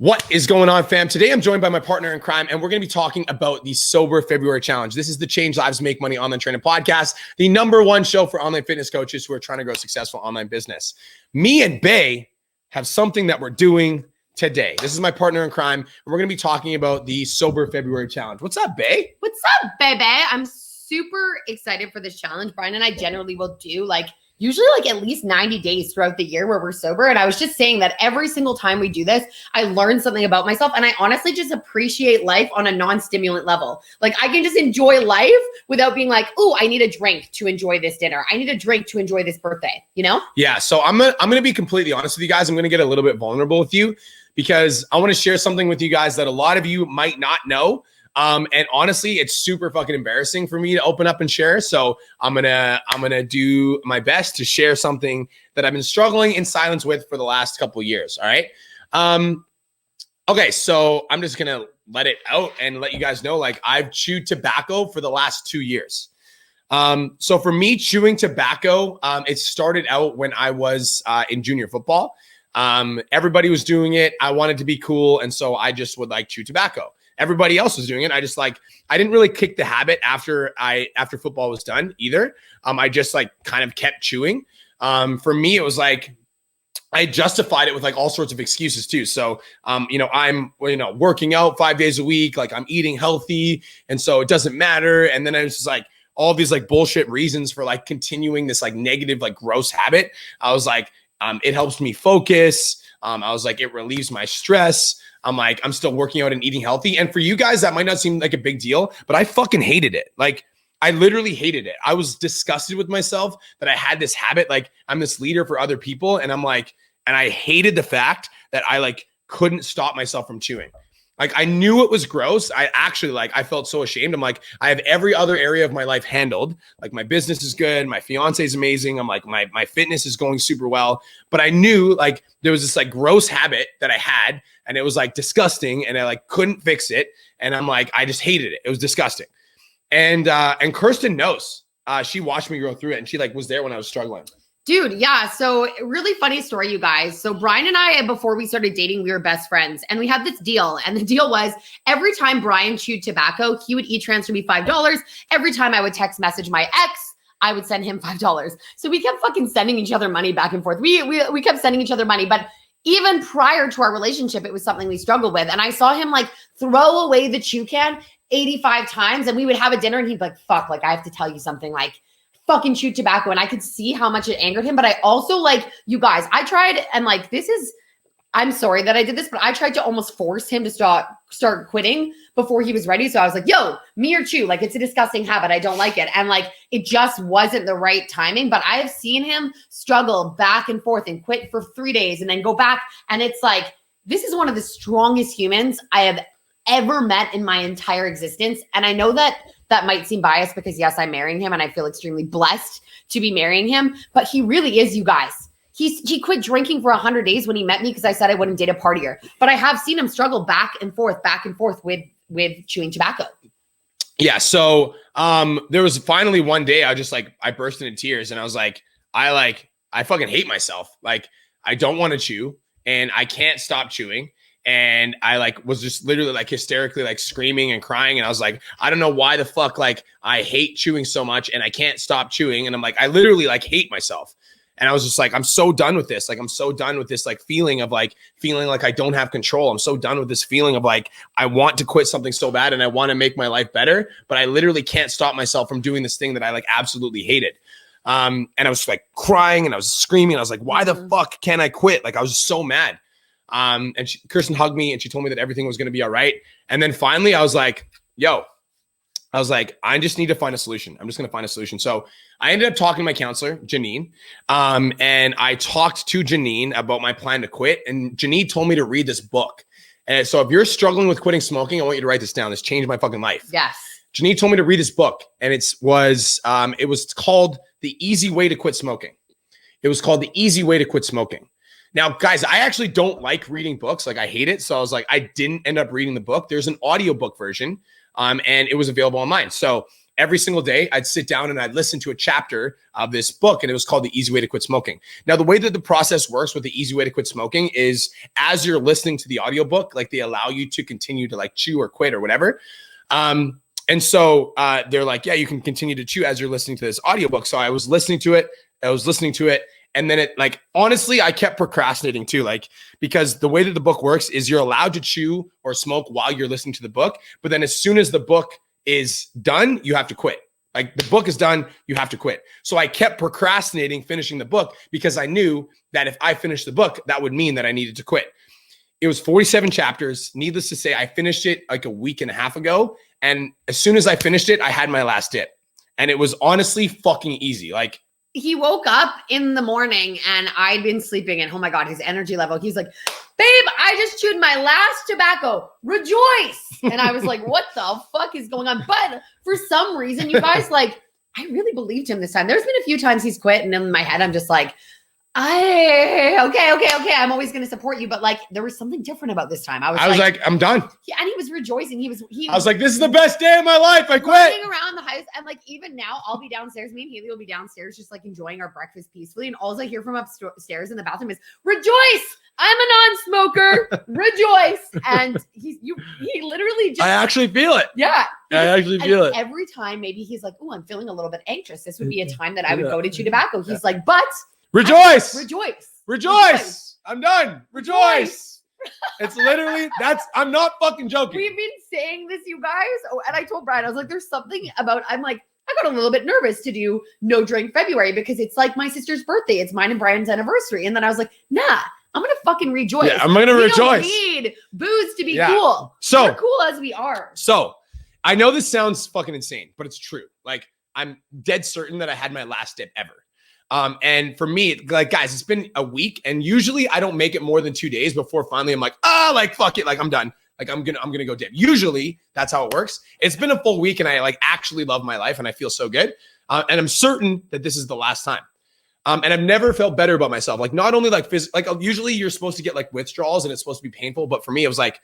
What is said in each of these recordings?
What is going on, fam? Today, I'm joined by my partner in crime, and we're going to be talking about the Sober February Challenge. This is the Change Lives, Make Money online training podcast, the #1 show for online fitness coaches who are trying to grow a successful online business. Me and Bay have something that we're doing today. This is my partner in crime, and we're going to be talking about the Sober February Challenge. What's up, Bay? What's up, baby? I'm super excited for this challenge. Brian and I generally will do usually at least 90 days throughout the year where we're sober. And I was just saying that every single time we do this, I learn something about myself. And I honestly just appreciate life on a non-stimulant level. Like I can just enjoy life without being like, oh, I need a drink to enjoy this dinner. I need a drink to enjoy this birthday, you know? Yeah. So I'm gonna be completely honest with you guys. I'm going to get a little bit vulnerable with you because I want to share something with you guys that a lot of you might not know. And honestly, it's super fucking embarrassing for me to open up and share. So I'm gonna do my best to share something that I've been struggling in silence with for the last couple of years. All right. Okay. So I'm just gonna let it out and let you guys know, like I've chewed tobacco for the last 2 years. So for me, chewing tobacco, it started out when I was in junior football. Everybody was doing it. I wanted to be cool, and so I just would chew tobacco. Everybody else was doing it. I didn't really kick the habit after football was done either. I just kind of kept chewing. For me, it was I justified it with all sorts of excuses too. So, I'm working out 5 days a week, I'm eating healthy. And so it doesn't matter. And then I was just all these bullshit reasons for continuing this negative, gross habit. I was it helps me focus. I was it relieves my stress. I'm still working out and eating healthy. And for you guys, that might not seem like a big deal, but I fucking hated it. I literally hated it. I was disgusted with myself that I had this habit. I'm this leader for other people. And and I hated the fact that I couldn't stop myself from chewing. I knew it was gross. I actually I felt so ashamed. I have every other area of my life handled. My business is good. My fiance is amazing. My fitness is going super well. But I knew there was this gross habit that I had, and it was disgusting, and I couldn't fix it. And I just hated it. It was disgusting. And Kirsten knows. She watched me go through it, and she was there when I was struggling. Dude, yeah. So really funny story, you guys. So Brian and I, before we started dating, we were best friends, and we had this deal. And the deal was every time Brian chewed tobacco, he would e-transfer me $5. Every time I would text message my ex, I would send him $5. So we kept fucking sending each other money back and forth. We kept sending each other money, but even prior to our relationship, it was something we struggled with. And I saw him throw away the chew can 85 times, and we would have a dinner, and he'd be like, fuck, I have to tell you something, fucking chew tobacco. And I could see how much it angered him. But I also you guys, I tried, and I'm sorry that I did this, but I tried to almost force him to start quitting before he was ready. So I was like, yo, me or chew, it's a disgusting habit. I don't like it. And it just wasn't the right timing. But I have seen him struggle back and forth and quit for 3 days and then go back. And it's this is one of the strongest humans I have ever met in my entire existence. And I know that might seem biased because yes, I'm marrying him and I feel extremely blessed to be marrying him, but he really is, you guys. He quit drinking for 100 days when he met me because I said I wouldn't date a partier, but I have seen him struggle back and forth with chewing tobacco. Yeah. So there was finally one day I just I burst into tears, and I was I fucking hate myself. I don't want to chew, and I can't stop chewing. And I was just literally hysterically screaming and crying. And I was I don't know why the fuck I hate chewing so much and I can't stop chewing. And I'm I literally hate myself. And I was just I'm so done with this. I'm so done with this feeling of feeling I don't have control. I'm so done with this feeling of I want to quit something so bad and I want to make my life better, but I literally can't stop myself from doing this thing that I absolutely hated. And I was crying and I was screaming. And I was why the fuck can't I quit? I was so mad. And Kirsten hugged me and she told me that everything was going to be all right. And then finally I was I just need to find a solution. I'm just going to find a solution. So I ended up talking to my counselor, Janine. And I talked to Janine about my plan to quit. And Janine told me to read this book. And so if you're struggling with quitting smoking, I want you to write this down. This changed my fucking life. Yes. Janine told me to read this book, and it was called The Easy Way to Quit Smoking. It was called The Easy Way to Quit Smoking. Now, guys, I actually don't like reading books. I hate it. So I was I didn't end up reading the book. There's an audiobook version, and it was available online. So every single day I'd sit down and I'd listen to a chapter of this book, and it was called The Easy Way to Quit Smoking. Now, the way that the process works with The Easy Way to Quit Smoking is as you're listening to the audiobook, like they allow you to continue to like chew or quit or whatever. And so they're like, yeah, you can continue to chew as you're listening to this audiobook. So I was listening to it. And then it, like, honestly, I kept procrastinating too, like, because the way that the book works is you're allowed to chew or smoke while you're listening to the book. But then as soon as the book is done, you have to quit. Like, the book is done, you have to quit. So I kept procrastinating finishing the book because I knew that if I finished the book, that would mean that I needed to quit. It was 47 chapters. Needless to say, I finished it like a week and a half ago. And as soon as I finished it, I had my last dip. And it was honestly fucking easy. Like, he woke up in the morning and I'd been sleeping, and oh my God, his energy level. He's like, babe, I just chewed my last tobacco. Rejoice. And I was like, what the fuck is going on? But for some reason, you guys, like, I really believed him this time. There's been a few times he's quit, and in my head, I'm just like, okay. I'm always going to support you. But like, there was something different about this time. I was like, I'm done. Yeah, and he was rejoicing. I was like, this is the best day of my life. I quit. Running around the house, and like, even now, I'll be downstairs. Me and Haley will be downstairs, just like enjoying our breakfast peacefully. And all I hear from upstairs in the bathroom is, rejoice. I'm a non-smoker. Rejoice. And he literally just. I actually feel it. Yeah. I actually feel it. Every time, maybe he's like, oh, I'm feeling a little bit anxious. This would be a time that I would go to chew tobacco. He's like, but. Rejoice. Rejoice. I'm done. Rejoice. It's literally, I'm not fucking joking. We've been saying this, you guys. Oh, and I told Brian, I was like, there's something about, I'm like, I got a little bit nervous to do no drink February because it's like my sister's birthday. It's mine and Brian's anniversary. And then I was like, nah, I'm going to fucking rejoice. Yeah, I'm going to rejoice. We don't need booze to be cool. So we're cool as we are. So I know this sounds fucking insane, but it's true. Like, I'm dead certain that I had my last dip ever. And for me, like, guys, it's been a week, and usually I don't make it more than 2 days before finally I'm like, like, fuck it. Like, I'm done. Like, I'm going to go dip. Usually that's how it works. It's been a full week, and I like actually love my life, and I feel so good. And I'm certain that this is the last time. And I've never felt better about myself. Like, not only like usually you're supposed to get like withdrawals and it's supposed to be painful. But for me, it was like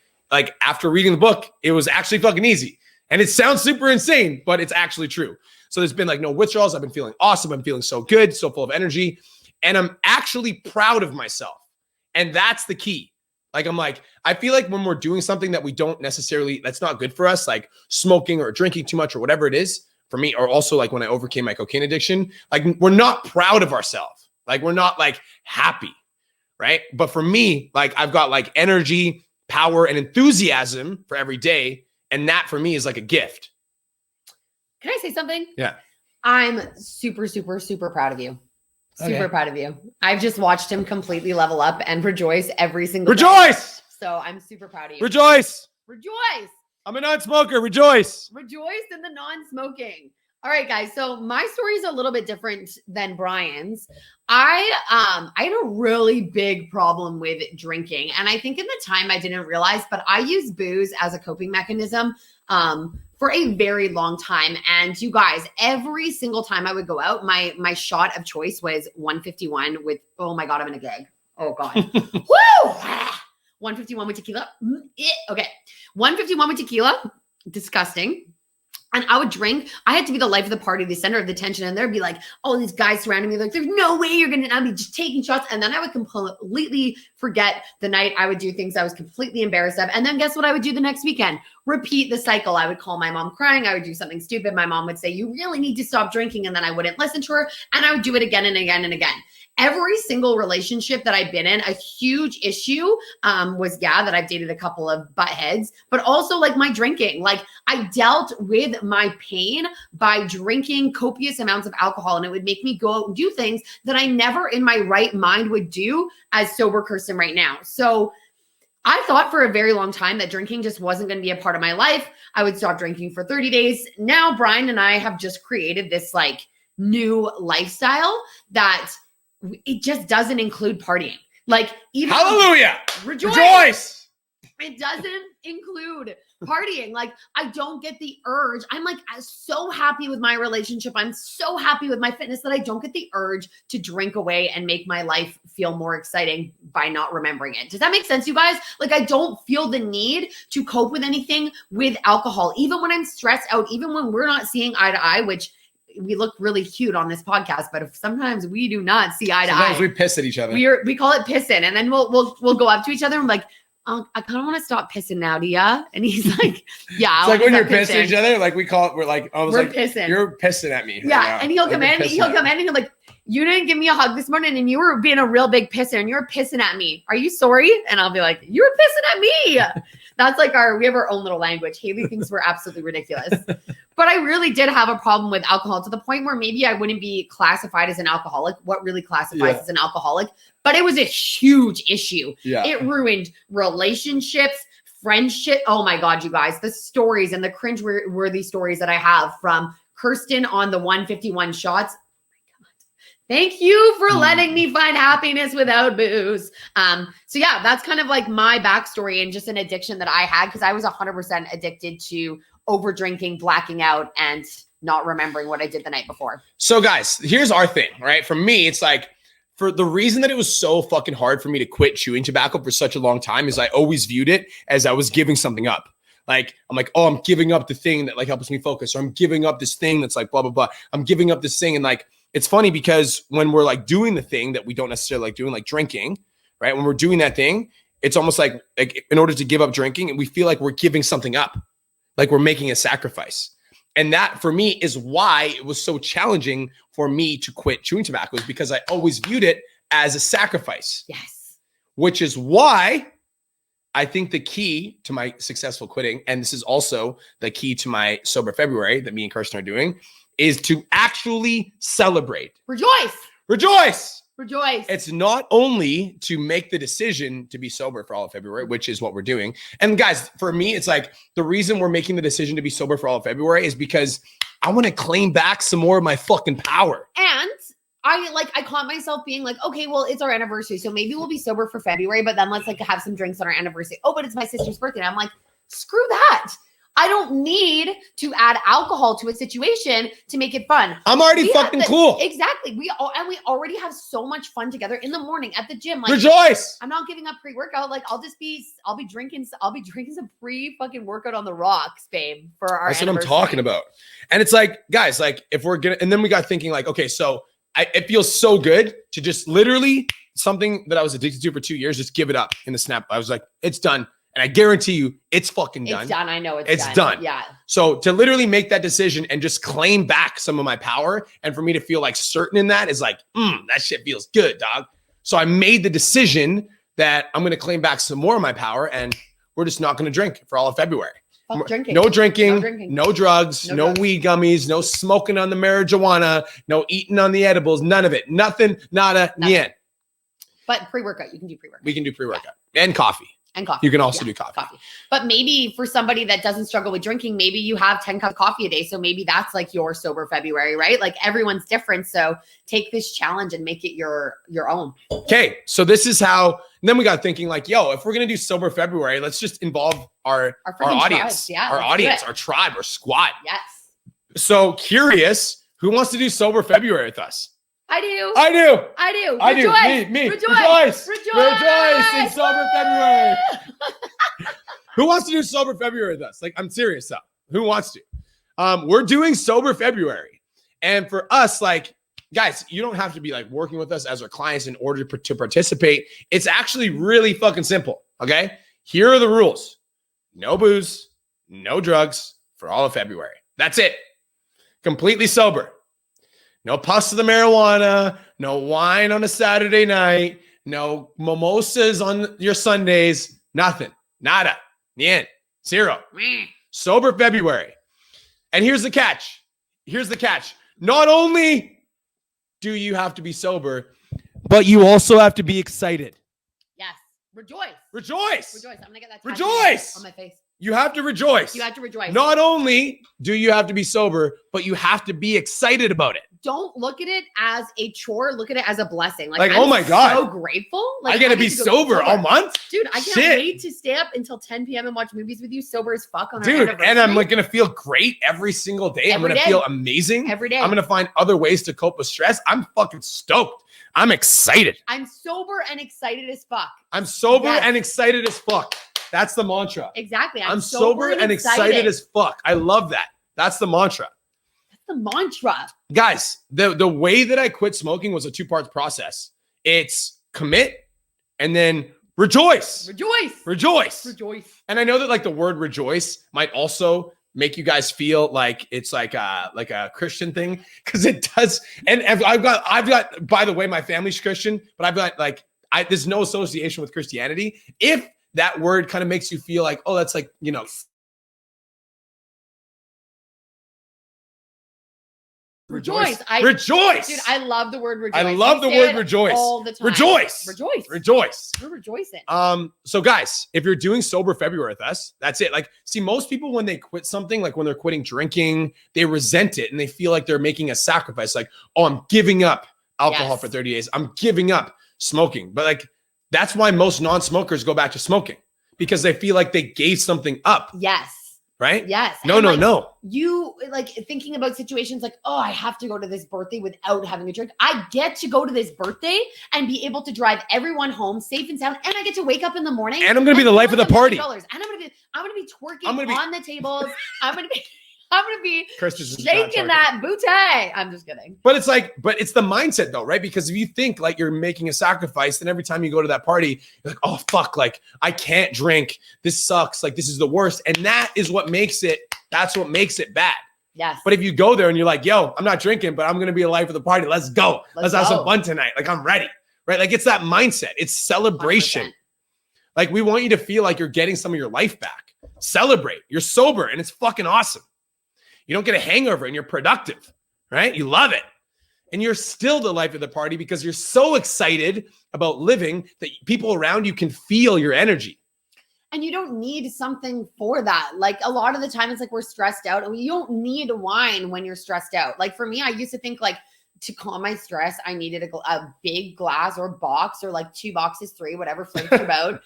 after reading the book, it was actually fucking easy. And it sounds super insane, but it's actually true. So there's been like no withdrawals. I've been feeling awesome. I'm feeling so good, so full of energy. And I'm actually proud of myself. And that's the key. Like, I'm like, I feel like when we're doing something that we don't necessarily, that's not good for us, like smoking or drinking too much or whatever it is for me, or also like when I overcame my cocaine addiction, like we're not proud of ourselves. Like, we're not like happy, right? But for me, like, I've got like energy, power, and enthusiasm for every day. And that for me is like a gift. Can I say something? Yeah. I'm super, super, super proud of you. Super Okay. proud of you. I've just watched him completely level up and rejoice every single day. Rejoice! So I'm super proud of you. Rejoice! Rejoice! I'm a non-smoker. Rejoice! Rejoice in the non-smoking. All right, guys. So my story is a little bit different than Brian's. I had a really big problem with drinking. And I think in the time I didn't realize, but I use booze as a coping mechanism for a very long time. And you guys, every single time I would go out, my shot of choice was 151 with, oh my God, I'm in a gag. Oh God. Woo! 151 with tequila. Okay. 151 with tequila. Disgusting. And I would drink. I had to be the life of the party, the center of the tension. And there'd be like all these guys surrounding me. Like, there's no way you're going to, I'd be just taking shots. And then I would completely forget the night. I would do things I was completely embarrassed of. And then guess what I would do the next weekend? Repeat the cycle. I would call my mom crying. I would do something stupid. My mom would say, you really need to stop drinking. And then I wouldn't listen to her. And I would do it again and again and again. Every single relationship that I've been in, a huge issue was, that I've dated a couple of butt heads, but also like my drinking. Like, I dealt with my pain by drinking copious amounts of alcohol, and it would make me go out and do things that I never in my right mind would do as sober Kirsten right now. So I thought for a very long time that drinking just wasn't going to be a part of my life. I would stop drinking for 30 days. Now, Brian and I have just created this like new lifestyle that it just doesn't include partying. Like, even Hallelujah! Rejoice! Rejoice! It doesn't include partying. Like, I don't get the urge. I'm like so happy with my relationship. I'm so happy with my fitness that I don't get the urge to drink away and make my life feel more exciting by not remembering it. Does that make sense, you guys? Like, I don't feel the need to cope with anything with alcohol, even when I'm stressed out, even when we're not seeing eye to eye, which we look really cute on this podcast, but if sometimes we do not see eye to eye. Sometimes we piss at each other. We call it pissing, and then we'll go up to each other and be like, I kind of want to stop pissing now, do ya? And he's like, yeah. It's like when you're pissing at each other, like we call it, we're like, we're pissing. You're pissing at me. Yeah. Right and he'll come in and he'll like, you didn't give me a hug this morning and you were being a real big pisser and you're pissing at me. Are you sorry? And I'll be like, you were pissing at me. That's like we have our own little language. Haley thinks we're absolutely ridiculous. But I really did have a problem with alcohol to the point where maybe I wouldn't be classified as an alcoholic. What really classifies as an alcoholic? But it was a huge issue. Yeah. It ruined relationships, friendship. Oh my God, you guys, the stories and the cringe-worthy stories that I have from Kirsten on the 151 shots. Thank you for letting me find happiness without booze. So yeah, that's kind of like my backstory and just an addiction that I had because I was 100% addicted to over drinking, blacking out, and not remembering what I did the night before. So guys, here's our thing, right? For me, it's like, for the reason that it was so fucking hard for me to quit chewing tobacco for such a long time is I always viewed it as I was giving something up. Like, I'm like, oh, I'm giving up the thing that like helps me focus, or I'm giving up this thing that's like blah, blah, blah. I'm giving up this thing. And like, it's funny because when we're like doing the thing that we don't necessarily like doing, like drinking, right? When we're doing that thing, it's almost like in order to give up drinking, we feel like we're giving something up, like we're making a sacrifice. And that for me is why it was so challenging for me to quit chewing tobacco, is because I always viewed it as a sacrifice. Yes. Which is why I think the key to my successful quitting, and this is also the key to my sober February that me and Kirsten are doing, is to actually celebrate. Rejoice. Rejoice. Rejoice. It's not only to make the decision to be sober for all of February, which is what we're doing. And guys, for me, it's like the reason we're making the decision to be sober for all of February is because I want to claim back some more of my fucking power. And I caught myself being like, okay, well, it's our anniversary. So maybe we'll be sober for February, but then let's like have some drinks on our anniversary. Oh, but it's my sister's birthday. And I'm like, screw that. I don't need to add alcohol to a situation to make it fun. I'm already fucking cool. Exactly. We already have so much fun together in the morning at the gym. Like, rejoice. I'm not giving up pre-workout. Like I'll be drinking some pre-fucking workout on the rocks, babe, for our That's what I'm talking about. And it's like, guys, like if we're gonna, and then we got thinking like, okay, so it feels so good to just literally something that I was addicted to for 2 years, just give it up in the snap. I was like, it's done. And I guarantee you it's fucking done. It's done. I know it's done. Yeah. So to literally make that decision and just claim back some of my power, and for me to feel like certain in that is like, that shit feels good, dog. So I made the decision that I'm going to claim back some more of my power, and we're just not going to drink for all of February. Drinking. No drinking, no drugs, no weed gummies, no smoking on the marijuana, no eating on the edibles, none of it. Nothing, nada, nien. But pre-workout, you can do pre-workout. We can do pre-workout and coffee. And coffee. You can also do coffee. But maybe for somebody that doesn't struggle with drinking, maybe you have 10 cups of coffee a day. So maybe that's like your sober February, right? Like everyone's different. So take this challenge and make it your own. Okay. So this is how, and then we got thinking like, yo, if we're going to do sober February, let's just involve our audience, tribes. Our tribe, our squad. Yes. So curious, who wants to do sober February with us? I do. Me. Rejoice in sober February. Who wants to do sober February with us? Like, I'm serious though. Who wants to? We're doing sober February. And for us, like, guys, you don't have to be like working with us as our clients in order to participate. It's actually really fucking simple. Okay. Here are the rules. No booze, no drugs for all of February. That's it. Completely sober. No puffs of the marijuana, no wine on a Saturday night, no mimosas on your Sundays, nothing, nada, nien, zero. Sober February. And here's the catch. Not only do you have to be sober, but you also have to be excited. Yes. Rejoice. I'm gonna get that rejoice on my face. You have to rejoice. You have to rejoice. Not only do you have to be sober, but you have to be excited about it. don't look at it as a chore. Look at it as a blessing. Like, I'm oh my God. so grateful. Like, I gotta get be to go sober all month? Dude, I can't Shit. wait to stay up until 10 p.m. and watch movies with you sober as fuck on our Dude, anniversary. and I'm like gonna feel great every single day. I'm Every gonna day. feel amazing. every day. I'm gonna find other ways to cope with stress. I'm fucking stoked. I'm excited. I'm sober and excited as fuck. I'm sober Yes. and excited as fuck. That's the mantra. Exactly. I'm sober and excited as fuck. I love that. That's the mantra. That's the mantra. Guys, the way that I quit smoking was a 2-part process. It's commit and then rejoice. Rejoice. Rejoice. Rejoice. And I know that like the word rejoice might also make you guys feel like it's like a Christian thing, because it does. And I've got, by the way, my family's Christian, but I've got like, there's no association with Christianity. If that word kind of makes you feel like, oh, that's like, you know, Rejoice. Rejoice. Dude, I love the word rejoice. I love the say word it rejoice. all the time. Rejoice. Rejoice. Rejoice. We're rejoicing. So guys, if you're doing sober February with us, that's it. Like, see, most people when they quit something, like when they're quitting drinking, they resent it and they feel like they're making a sacrifice. Like, oh, I'm giving up alcohol Yes. for 30 days. I'm giving up smoking. But like, that's why most non-smokers go back to smoking, because they feel like they gave something up, Yes. right? Yes. No, And, no, like, no. You like thinking about situations like, oh, I have to go to this birthday without having a drink. I get to go to this birthday and be able to drive everyone home safe and sound, and I get to wake up in the morning. And I'm gonna be the life of the party. $1 million. And I'm gonna be twerking I'm gonna be- on the tables. I'm gonna be Chris is not shaking talking. that booty. I'm just kidding. But it's like, but it's the mindset though, right? Because if you think like you're making a sacrifice, then every time you go to that party, you're like, oh fuck, like I can't drink. This sucks. Like this is the worst. And that is what makes it, that's what makes it bad. Yes. But if you go there and you're like, yo, I'm not drinking, but I'm gonna be a life of the party. Let's go. Let's have some go. fun tonight. Like I'm ready. Right? Like it's that mindset. It's celebration. 100%. Like we want you to feel like you're getting some of your life back. Celebrate. You're sober and it's fucking awesome. You don't get a hangover and you're productive, right? You love it. And you're still the life of the party because you're so excited about living that people around you can feel your energy. And you don't need something for that. Like a lot of the time, it's like we're stressed out, and you don't need wine when you're stressed out. Like for me, I used to think like to calm my stress, I needed a big glass or box or like 2 boxes, 3, whatever floats your boat,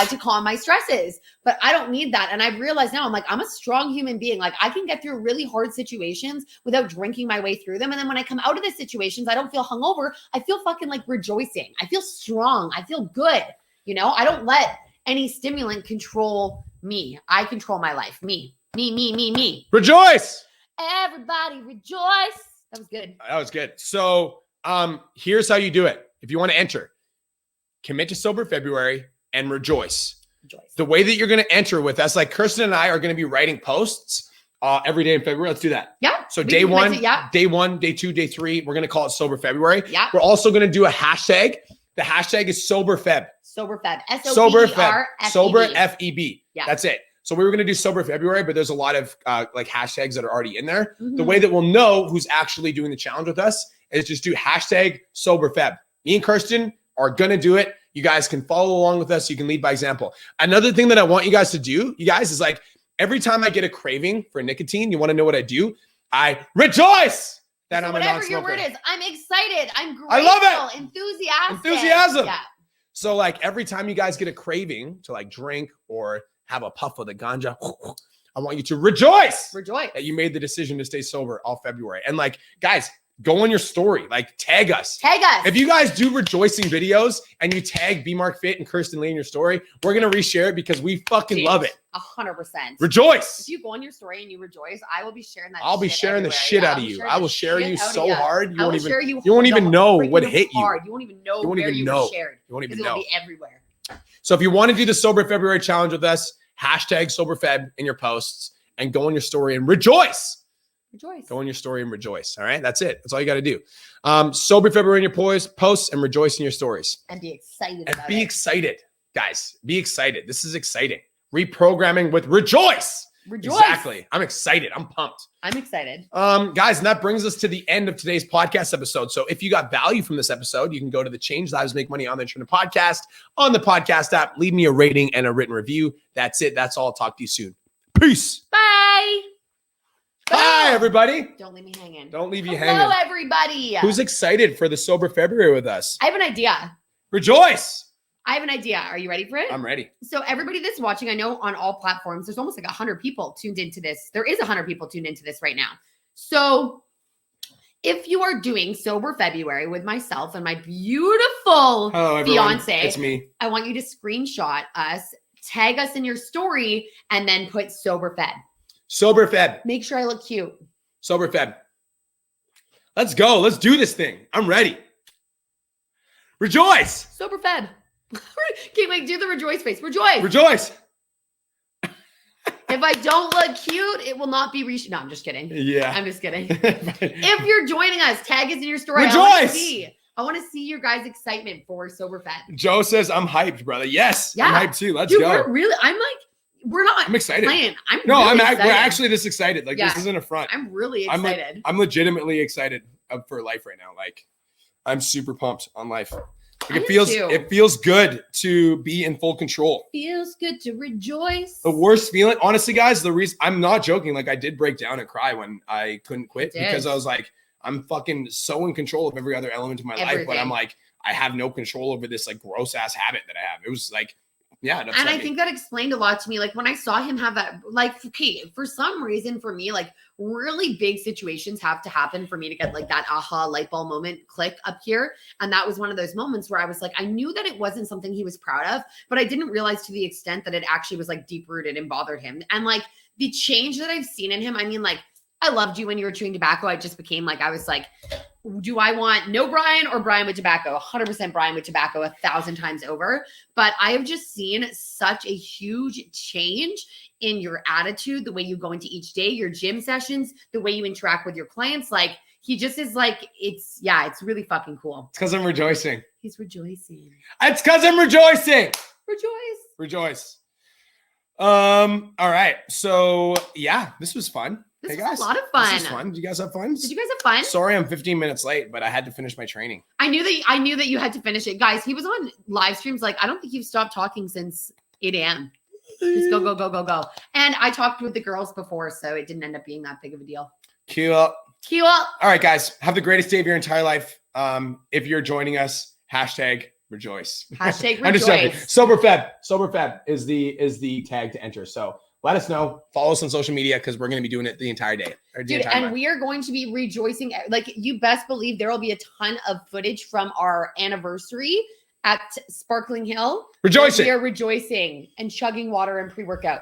to calm my stresses. But I don't need that. And I've realized now I'm a strong human being. Like I can get through really hard situations without drinking my way through them. And then when I come out of the situations, I don't feel hungover. I feel fucking like rejoicing. I feel strong. I feel good. You know, I don't let any stimulant control me. I control my life. Me. Rejoice. Everybody rejoice. That was good. That was good. So here's how you do it. If you want to enter, commit to sober February and rejoice. Rejoice. The way that you're going to enter with us, like Kirsten and I are going to be writing posts every day in February. Let's do that. Yeah. So we day can commit one, to- yeah. day 1, day 2, day 3, we're going to call it sober February. Yeah. We're also going to do a hashtag. The hashtag is sober Feb. Sober Feb. Sober Feb. S-O-B-E-R-F-E-B. Sober FEB. Yeah. That's it. So we were going to do sober February, but there's a lot of like hashtags that are already in there. The Mhm. way that we'll know who's actually doing the challenge with us is just do hashtag sober Feb. Me and Kirsten are going to do it. You guys can follow along with us. You can lead by example. Another thing that I want you guys to do, you guys, is like every time I get a craving for nicotine, you want to know what I do? I rejoice that So I'm a whatever non-smoker. your word is, I'm excited. I'm grateful. I love it. Enthusiastic. Enthusiasm. Yeah. So like every time you guys get a craving to like drink or have a puff of the ganja, I want you to rejoice Rejoice. that you made the decision to stay sober all February. And like, guys, go on your story, like tag us. Tag us. If you guys do rejoicing videos and you tag B Mark Fit and Kirsten Lee in your story, we're going to reshare it because we fucking love it. 100%. Rejoice. If you go on your story and you rejoice, I will be sharing that. I'll be shit sharing the everywhere. shit Yeah, out of I'll you. share I the will share shit you out of so ya. hard. I You will won't even, share you won't even know what hit you. hard. You won't even know You won't where even you know. were shared. You won't Because even it will know. be everywhere. So if you want to do the Sober February challenge with us, hashtag Sober Feb in your posts and go on your story and rejoice. Rejoice. Go on your story and rejoice. All right. That's it. That's all you got to do. Sober February in your posts and rejoice in your stories. And be excited And about be it. excited, guys. Be excited. This is exciting. Reprogramming with rejoice. Rejoice. Exactly. I'm excited. I'm pumped. I'm excited. Guys, and that brings us to the end of today's podcast episode. So if you got value from this episode, you can go to the Change Lives Make Money on the Internet podcast on the podcast app. Leave me a rating and a written review. That's it. That's all. I'll talk to you soon. Peace. Bye. Hi, everybody. Don't leave me hanging. Don't leave you Hello, hanging. everybody. Who's excited for the Sober February with us? I have an idea. Rejoice. I have an idea. Are you ready for it? I'm ready. So everybody that's watching, I know on all platforms, there's almost like 100 people tuned into this. There is 100 people tuned into this right now. So if you are doing Sober February with myself and my beautiful Hello, everyone. fiance, It's me. I want you to screenshot us, tag us in your story, and then put Sober Feb. Sober Feb. Make sure I look cute. Sober Feb. Let's go. Let's do this thing. I'm ready. Rejoice. Sober Feb. Okay, wait, do the rejoice face. Rejoice. Rejoice. If I don't look cute, it will not be No, I'm just kidding. Yeah. I'm just kidding. If you're joining us, tag us in your story. Rejoice. I want to see your guys' excitement for Sober Feb. Joe says I'm hyped, brother. Yes, Yeah. I'm hyped too. Let's Dude, go. we're not I'm excited. playing. No, really we're excited. actually this excited. Like Yeah. this isn't a front. I'm really excited. I'm legitimately excited for life right now. Like I'm super pumped on life. Like it feels good to be in full control. Feels good to rejoice. The worst feeling, honestly, guys, the reason I'm not joking, like I did break down and cry when I couldn't quit because I was like, I'm fucking so in control of every other element of my life, but I'm like, I have no control over this like gross ass habit that I have. It was like, yeah. And I think that explained a lot to me. Like when I saw him have that, like, okay, for some reason for me, like really big situations have to happen for me to get like that aha light bulb moment click up here. And that was one of those moments where I was like, I knew that it wasn't something he was proud of, but I didn't realize to the extent that it actually was like deep rooted and bothered him. And like the change that I've seen in him, I mean, like I loved you when you were chewing tobacco. I just became like, I was like, do I want no Brian or Brian with tobacco? 100% Brian with tobacco 1,000 times over. But I have just seen such a huge change in your attitude, the way you go into each day, your gym sessions, the way you interact with your clients. Like he just is like, it's really fucking cool. It's because I'm rejoicing. He's rejoicing. It's because I'm rejoicing. Rejoice. All right. So yeah, this was fun. This hey was guys, a lot of fun. This was fun. Did you guys have fun? Did you guys have fun? Sorry, I'm 15 minutes late, but I had to finish my training. I knew that you had to finish it. Guys, he was on live streams. Like, I don't think you've stopped talking since 8 a.m. Just go. And I talked with the girls before, so it didn't end up being that big of a deal. Cue up. All right, guys. Have the greatest day of your entire life. If you're joining us, #rejoice. #rejoice. I'm just joking. Sober Feb is the tag to enter. So let us know. Follow us on social media because we're going to be doing it the entire day. We are going to be rejoicing. Like, you best believe there will be a ton of footage from our anniversary at Sparkling Hill. Rejoicing. We are rejoicing and chugging water and pre-workout.